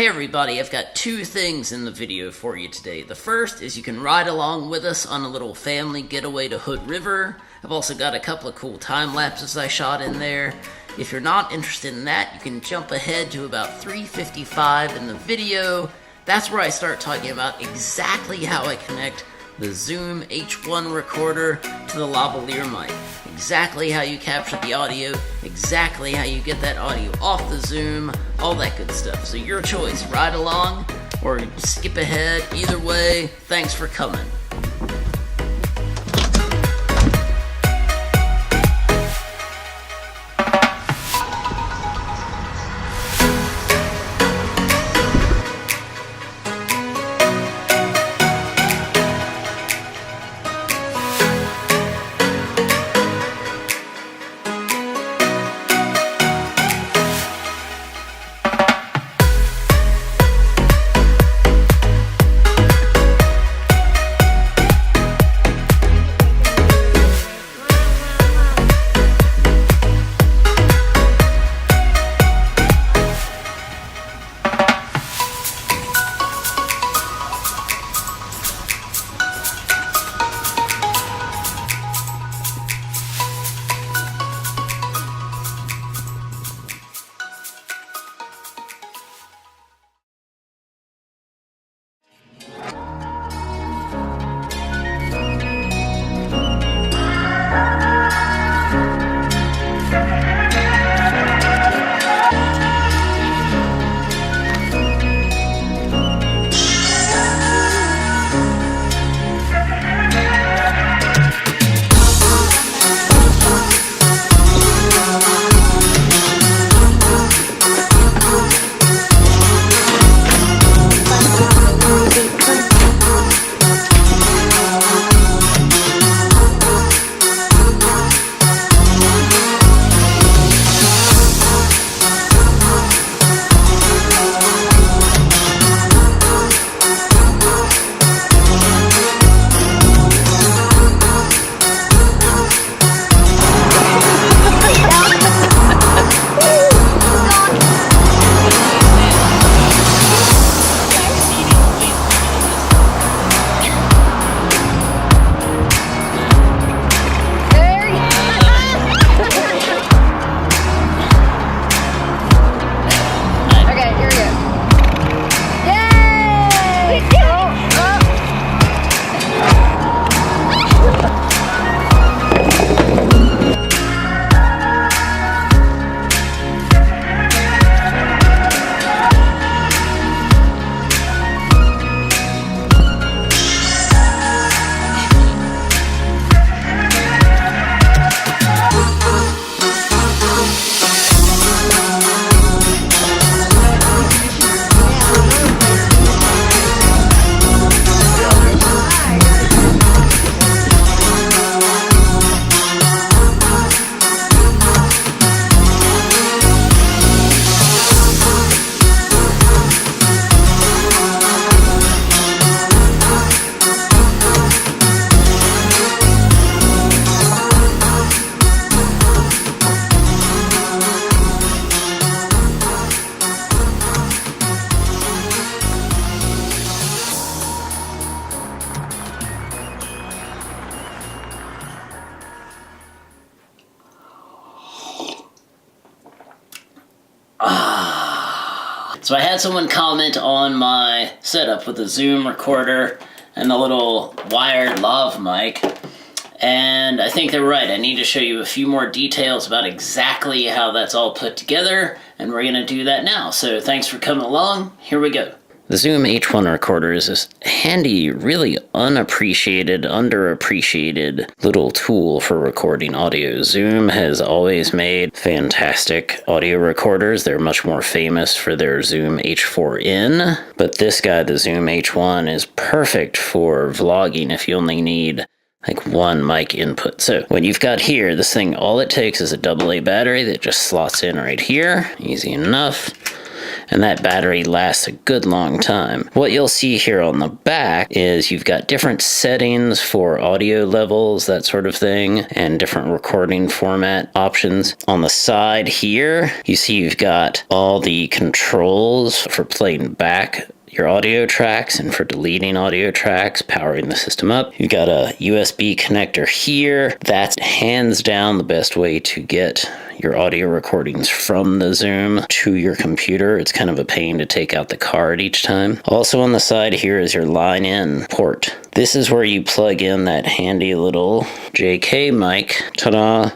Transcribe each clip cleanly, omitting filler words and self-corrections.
Hey everybody, I've got two things in the video for you today. The first is you can ride along with us on a little family getaway to Hood River. I've also got a couple of cool time lapses I shot in there. If you're not interested in that, you can jump ahead to about 3:55 in the video. That's where I start talking about exactly how I connect the Zoom H1 recorder to the Lavalier mic. Exactly how you capture the audio, exactly how you get that audio off the Zoom, all that good stuff. So your choice, ride along or skip ahead. Either way, thanks for coming. So I had someone comment on my setup with the Zoom recorder and the little wired lav mic, and I think they're right. I need to show you a few more details about exactly how that's all put together, and we're going to do that now. So thanks for coming along. Here we go. The Zoom H1 recorder is this handy, really unappreciated, underappreciated little tool for recording audio. Zoom has always made fantastic audio recorders. They're much more famous for their Zoom H4n, but this guy, the Zoom H1, is perfect for vlogging if you only need like one mic input. So what you've got here, this thing, all it takes is a AA battery that just slots in right here. Easy enough. and that battery lasts a good long time. What you'll see here on the back is you've got different settings for audio levels, that sort of thing, and different recording format options. On the side here, you see you've got all the controls for playing back your audio tracks and for deleting audio tracks, powering the system up. You've got a USB connector here. That's hands down the best way to get your audio recordings from the Zoom to your computer. It's kind of a pain to take out the card each time. Also on the side here is your line in port. This is where you plug in that handy little JK mic. Ta-da!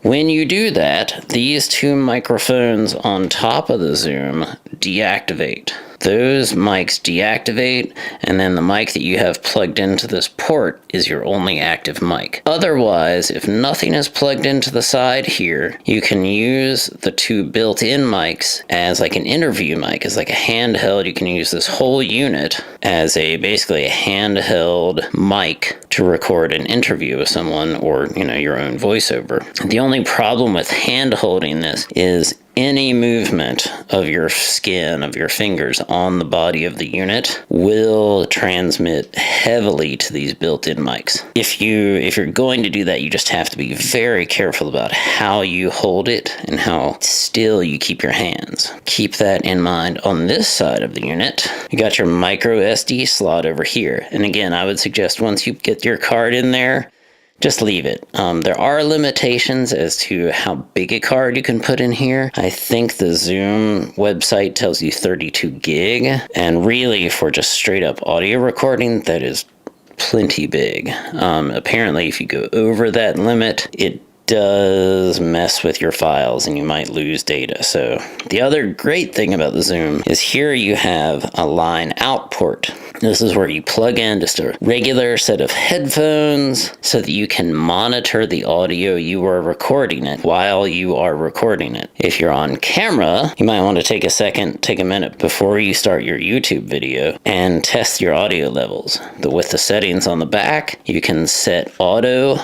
When you do that, these two microphones on top of the Zoom deactivate. Those mics deactivate, and then the mic that you have plugged into this port is your only active mic. Otherwise, if nothing is plugged into the side here, you can use the two built-in mics as like an interview mic, as like a handheld. You can use this whole unit as basically a handheld mic to record an interview with someone, or your own voiceover. The only problem with hand holding this is any movement of your skin, of your fingers on the body of the unit will transmit heavily to these built-in mics. If you're going to do that, you just have to be very careful about how you hold it and how still you keep your hands. Keep that in mind. On this side of the unit, you got your micro SD slot over here. And again, I would suggest once you get your card in there, just leave it. There are limitations as to how big a card you can put in here. I think the Zoom website tells you 32 gig, and really for just straight up audio recording, that is plenty big. Apparently if you go over that limit, it does mess with your files and you might lose data. So the other great thing about the Zoom is here you have a line out port. This is where you plug in just a regular set of headphones so that you can monitor the audio you are recording it while you are recording it. If you're on camera, you might want to take a minute before you start your YouTube video and test your audio levels. With the settings on the back, you can set audio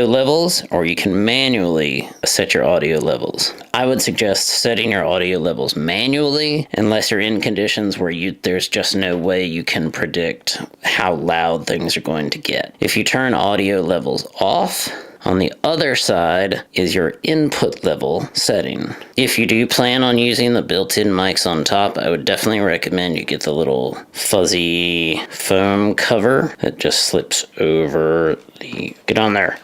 levels, or you can manually set your audio levels. I would suggest setting your audio levels manually unless you're in conditions where there's just no way you can predict how loud things are going to get. If you turn audio levels off, on the other side is your input level setting. If you do plan on using the built-in mics on top, I would definitely recommend you get the little fuzzy foam cover that just slips over get on there.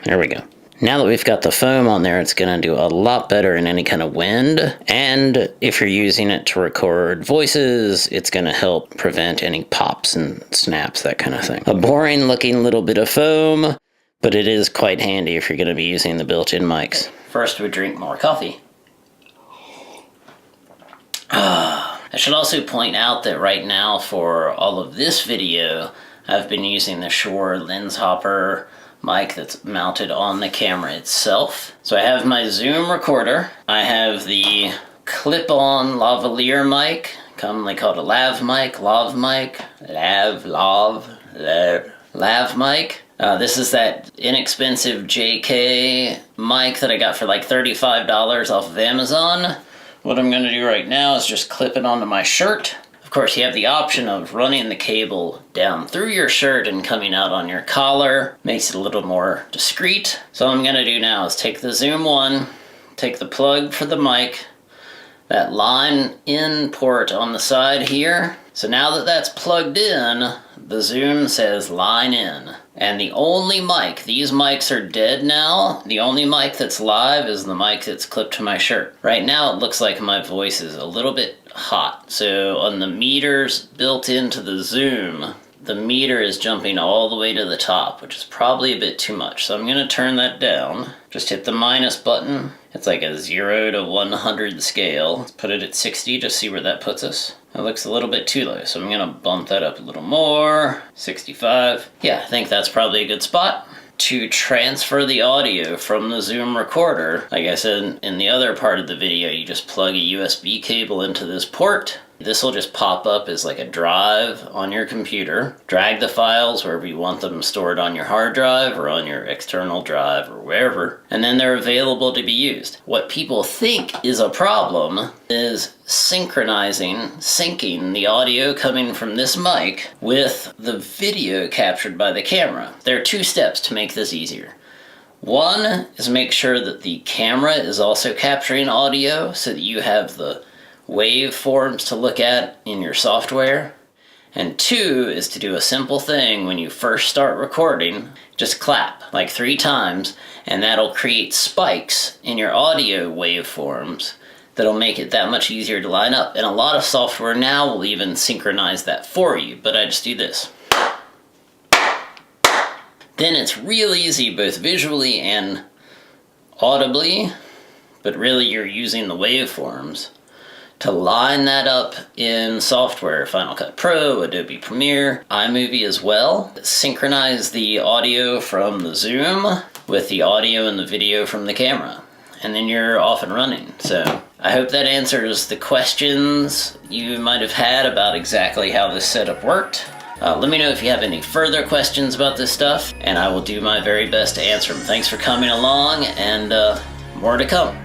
There we go. Now that we've got the foam on there, it's going to do a lot better in any kind of wind. And if you're using it to record voices, it's going to help prevent any pops and snaps, that kind of thing. A boring looking little bit of foam, but it is quite handy if you're going to be using the built-in mics. First, we drink more coffee. I should also point out that right now for all of this video, I've been using the Shure lens hopper mic that's mounted on the camera itself. So I have my Zoom recorder. I have the clip-on lavalier mic, commonly called a lav mic, lav mic. This is that inexpensive JK mic that I got for like $35 off of Amazon. What I'm going to do right now is just clip it onto my shirt. Of course, you have the option of running the cable down through your shirt and coming out on your collar. Makes it a little more discreet. So what I'm going to do now is take the Zoom one, take the plug for the mic, that line in port on the side here. So now that that's plugged in, the Zoom says line in. And the only mic, these mics are dead now, the only mic that's live is the mic that's clipped to my shirt. Right now it looks like my voice is a little bit hot. So on the meters built into the Zoom, the meter is jumping all the way to the top, which is probably a bit too much. So I'm going to turn that down. Just hit the minus button. It's like a 0 to 100 scale. Let's put it at 60 to see where that puts us. That looks a little bit too low, so I'm going to bump that up a little more. 65. Yeah, I think that's probably a good spot. To transfer the audio from the Zoom recorder, like I said in the other part of the video, you just plug a USB cable into this port. This will just pop up as like a drive on your computer. Drag the files wherever you want them stored on your hard drive or on your external drive or wherever, and then they're available to be used. What people think is a problem is syncing the audio coming from this mic with the video captured by the camera. There are 2 steps to make this easier. One is make sure that the camera is also capturing audio so that you have the waveforms to look at in your software. And 2 is to do a simple thing when you first start recording. Just clap like 3 times, and that'll create spikes in your audio waveforms that'll make it that much easier to line up. And a lot of software now will even synchronize that for you, but I just do this. Then it's real easy both visually and audibly, but really you're using the waveforms to line that up in software, Final Cut Pro, Adobe Premiere, iMovie as well. Synchronize the audio from the Zoom with the audio and the video from the camera, and then you're off and running. So I hope that answers the questions you might have had about exactly how this setup worked. Let me know if you have any further questions about this stuff, and I will do my very best to answer them. Thanks for coming along, and more to come.